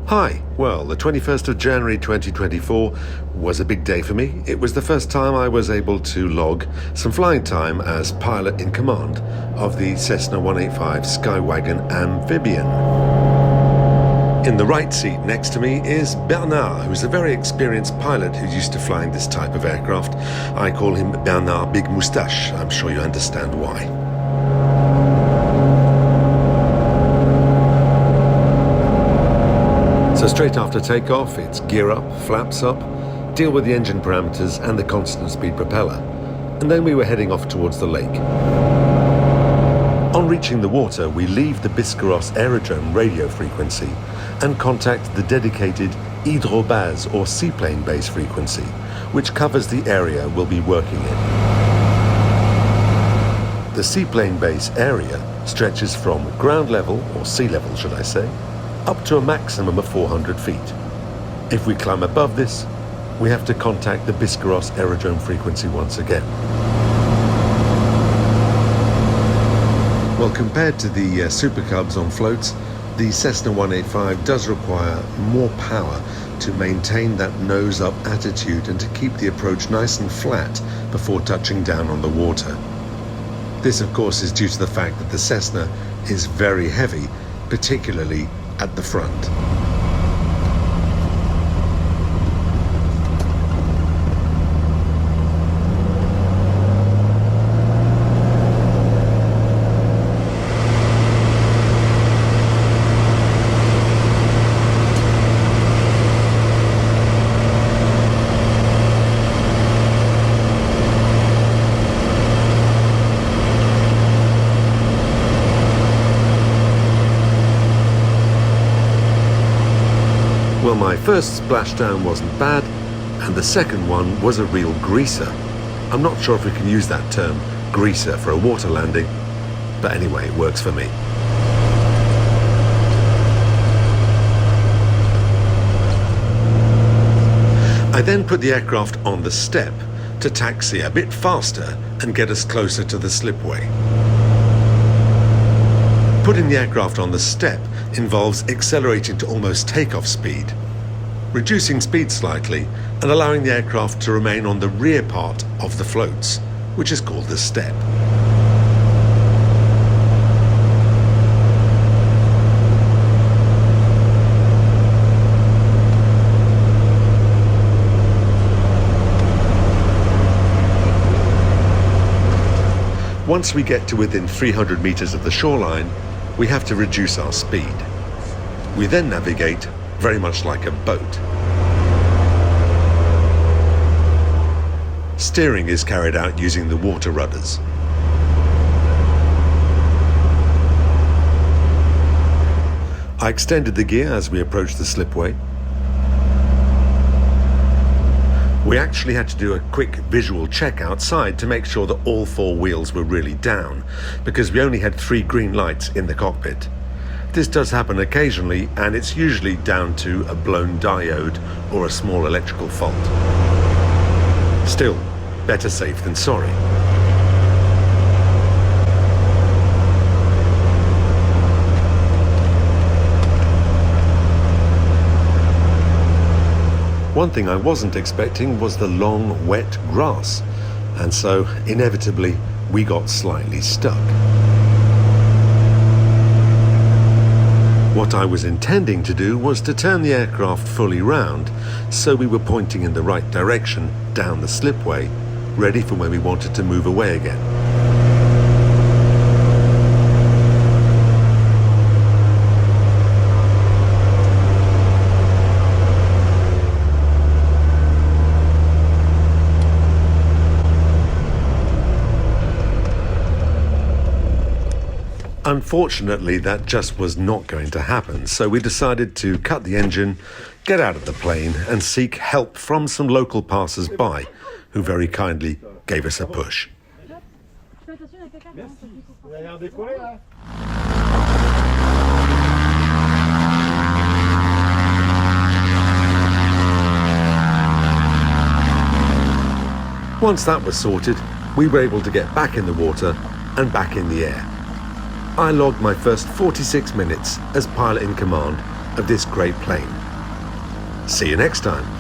Hi, well, the 21st of January 2024 was a big day for me. It was the first time I was able to log some flying time as pilot in command of the Cessna 185 Skywagon amphibian. In the right seat next to me is Bernard, who's a very experienced pilot who's used to flying this type of aircraft. I call him Bernard Big Moustache. I'm sure you understand why. So straight after takeoff, it's gear up, flaps up, deal with the engine parameters and the constant speed propeller. And then we were heading off towards the lake. On reaching the water, we leave the Biscarrosse aerodrome radio frequency and contact the dedicated hydrobase or seaplane base frequency, which covers the area we'll be working in. The seaplane base area stretches from ground level, or sea level should I say, up to a maximum of 400 feet. If we climb above this, we have to contact the Biscarrosse aerodrome frequency once again. Well, compared to the Super Cubs on floats, the Cessna 185 does require more power to maintain that nose-up attitude and to keep the approach nice and flat before touching down on the water. This, of course, is due to the fact that the Cessna is very heavy, particularly at the front. Well, my first splashdown wasn't bad, and the second one was a real greaser. I'm not sure if we can use that term, greaser, for a water landing, but anyway, it works for me. I then put the aircraft on the step to taxi a bit faster and get us closer to the slipway. Putting the aircraft on the step involves accelerating to almost takeoff speed, reducing speed slightly and allowing the aircraft to remain on the rear part of the floats, which is called the step. Once we get to within 300 meters of the shoreline, we have to reduce our speed. We then navigate very much like a boat. Steering is carried out using the water rudders. I extended the gear as we approached the slipway. We actually had to do a quick visual check outside to make sure that all four wheels were really down, because we only had 3 green lights in the cockpit. This does happen occasionally, and it's usually down to a blown diode or a small electrical fault. Still, better safe than sorry. One thing I wasn't expecting was the long, wet grass, and so, inevitably, we got slightly stuck. What I was intending to do was to turn the aircraft fully round, so we were pointing in the right direction down the slipway, ready for when we wanted to move away again. Unfortunately, that just was not going to happen, so we decided to cut the engine, get out of the plane, and seek help from some local passers-by, who very kindly gave us a push. Once that was sorted, we were able to get back in the water and back in the air. I logged my first 46 minutes as pilot in command of this great plane. See you next time.